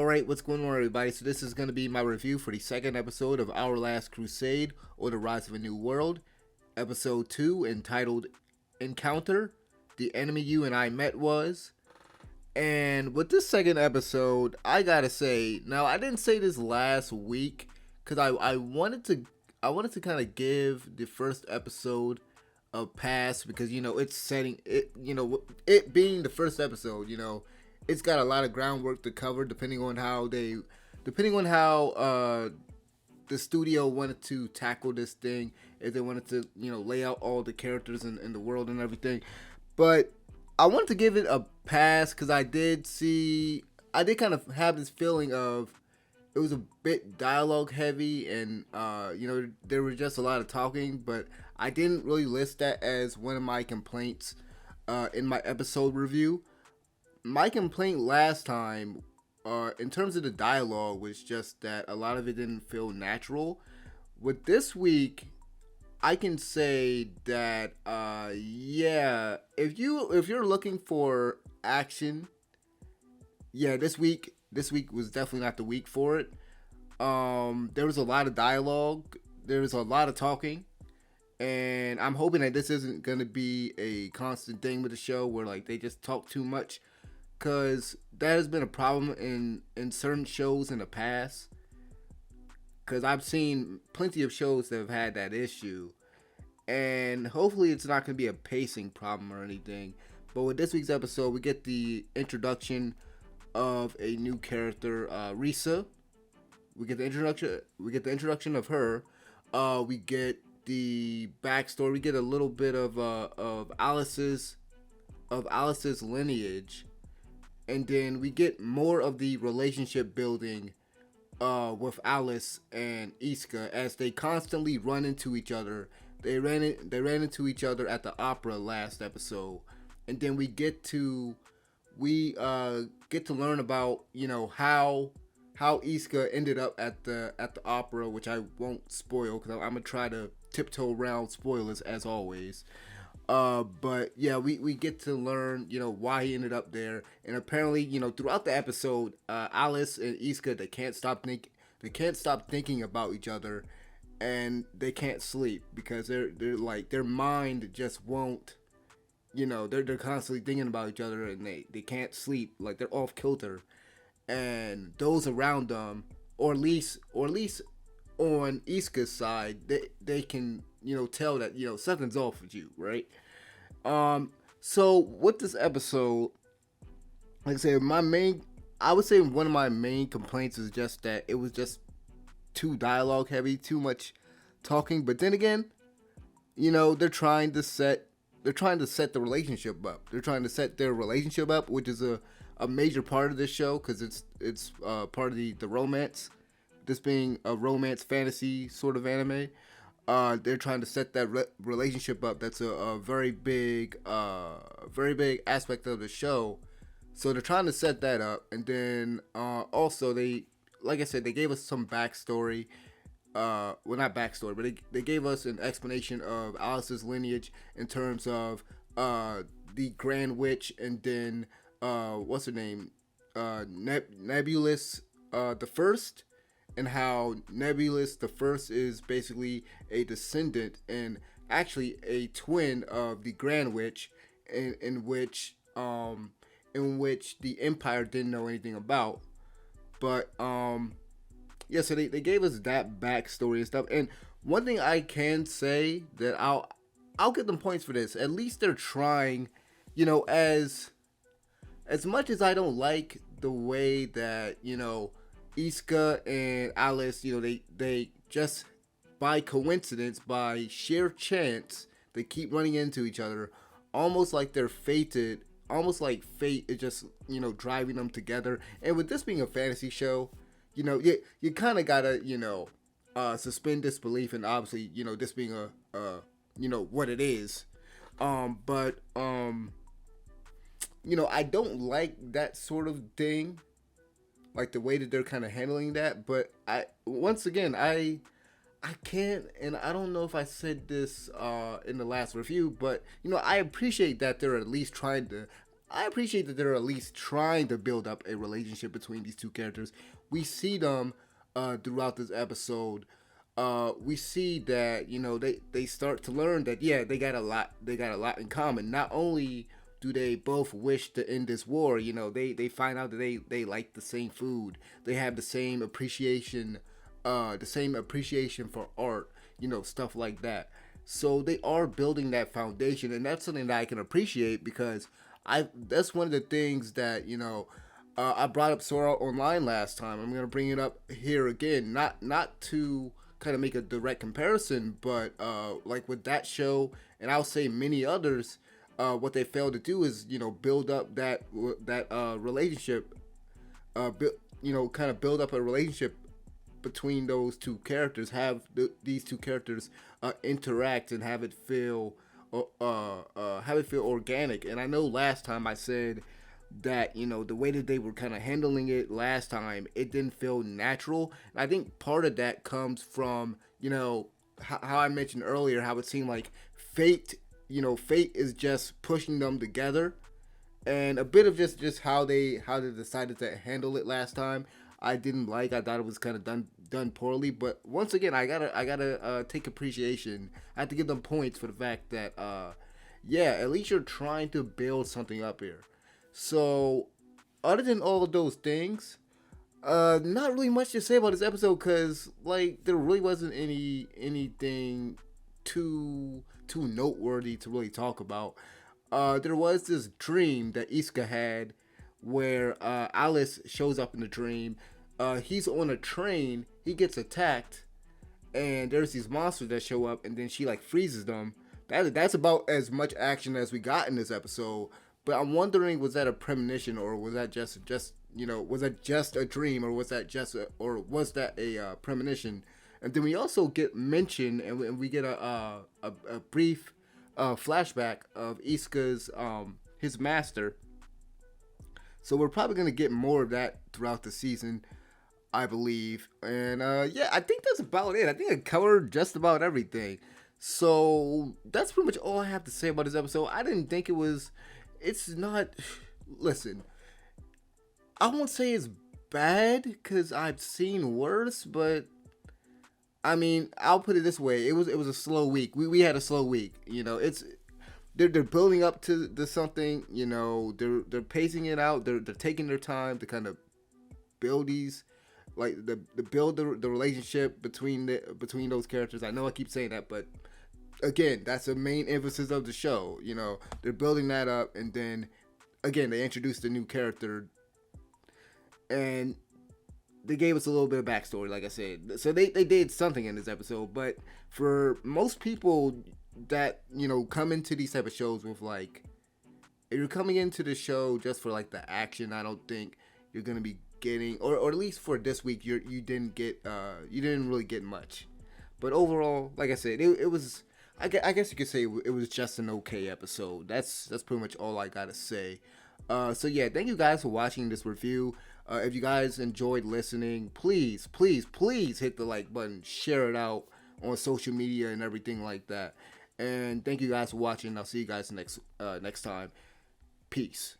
Alright, what's going on, everybody? So this is going to be my review for the second episode of Our Last Crusade, or The Rise of a New World. Episode 2, entitled Encounter, The Enemy You and I Met Was. And with this second episode, I gotta say, now I didn't say this last week, because I wanted to kind of give the first episode a pass, because, it's setting, it being the first episode, it's got a lot of groundwork to cover depending on how the studio wanted to tackle this thing, if they wanted to lay out all the characters in the world and everything. But I wanted to give it a pass because I did kind of have this feeling of it was a bit dialogue heavy, and there was just a lot of talking, but I didn't really list that as one of my complaints in my episode review. My complaint last time, in terms of the dialogue, was just that a lot of it didn't feel natural. With this week, I can say that, if you're looking for action, this week was definitely not the week for it. There was a lot of dialogue, there was a lot of talking, and I'm hoping that this isn't gonna be a constant thing with the show where like they just talk too much. Because that has been a problem in certain shows in the past. Because I've seen plenty of shows that have had that issue. And hopefully it's not going to be a pacing problem or anything. But with this week's episode, we get the introduction of a new character, Risa. We get the introduction of her. We get the backstory. We get a little bit of Alice's lineage. And then we get more of the relationship building with Alice and Iska as they constantly run into each other. They ran into each other at the opera last episode, and then we get to learn about how Iska ended up at the opera, which I won't spoil because I'm gonna try to tiptoe around spoilers as always. But yeah, we get to learn, why he ended up there, and apparently, throughout the episode, Alice and Iska, they can't stop thinking about each other, and they can't sleep because they're like their mind just won't, they're constantly thinking about each other, and they can't sleep, like they're off kilter, and those around them, or at least on Iska's side, they can tell that something's off with you, right? So with this episode, like I said, I would say one of my main complaints is just that it was just too dialogue heavy, too much talking. But then again, they're trying to set the relationship up. They're trying to set their relationship up, which is a major part of this show because it's part of the romance. This being a romance fantasy sort of anime, they're trying to set that relationship up. That's a very big aspect of the show. So they're trying to set that up, and then also like I said, they gave us some backstory. Well, not backstory, but they gave us an explanation of Alice's lineage in terms of the Grand Witch, and then what's her name, Nebulous the First. And how Nebulous the First is basically a descendant and actually a twin of the Grand Witch, in which the Empire didn't know anything about. But so they gave us that backstory and stuff. And one thing I can say that I'll give them points for this. At least they're trying, as much as I don't like the way that Iska and Alice, they just by coincidence, by sheer chance, they keep running into each other, almost like they're fated, almost like fate is just, driving them together. And with this being a fantasy show, you kind of gotta, suspend disbelief, and obviously, this being what it is. But I don't like that sort of thing. Like the way that they're kind of handling that, but I can't, and I don't know if I said this in the last review, but I appreciate that they're at least trying to I appreciate that they're at least trying to build up a relationship between these two characters. We see them throughout this episode. We see that they start to learn that they got a lot in common. Not only do they both wish to end this war, they find out that they like the same food. They have the same appreciation for art, stuff like that. So they are building that foundation, and that's something that I can appreciate because I that's one of the things that I brought up Sora online last time. I'm gonna bring it up here again, not to kind of make a direct comparison, but like with that show, and I'll say many others, what they failed to do is build up that relationship, kind of build up a relationship between those two characters, have these two characters interact and have it feel organic. And I know last time I said that the way that they were kind of handling it last time, it didn't feel natural. And I think part of that comes from how I mentioned earlier, how it seemed like fate is just pushing them together, and a bit of just how they decided to handle it last time. I didn't like. I thought it was kind of done poorly. But once again, I gotta take appreciation. I have to give them points for the fact that yeah, at least you're trying to build something up here. So other than all of those things, not really much to say about this episode because like there really wasn't anything too noteworthy to really talk about. There was this dream that Iska had where Alice shows up in the dream. He's on a train, he gets attacked, and there's these monsters that show up, and then she like freezes them. That's about as much action as we got in this episode. But I'm wondering, was that a premonition, or was that just was that just a dream, or was that was that a premonition? And then we also get mentioned, and we get a brief flashback of Iska's his master. So we're probably gonna get more of that throughout the season, I believe. And yeah, I think that's about it. I think I covered just about everything. So that's pretty much all I have to say about this episode. I didn't think it's not. Listen, I won't say it's bad because I've seen worse, but I mean, I'll put it this way: it was a slow week. We had a slow week. They're building up to something. They're pacing it out. They're taking their time to kind of build these, like build the relationship between those characters. I know I keep saying that, but again, that's the main emphasis of the show. They're building that up, and then again they introduced a new character, and they gave us a little bit of backstory, like I said. So they did something in this episode, but for most people that come into these type of shows with like, if you're coming into the show just for like the action, I don't think you're gonna be getting, or at least for this week, you didn't really get much. But overall, like I said, it was. I guess you could say it was just an okay episode. That's pretty much all I gotta say. So yeah, thank you guys for watching this review. If you guys enjoyed listening, please hit the like button, share it out on social media and everything like that. And thank you guys for watching. I'll see you guys next time. Peace.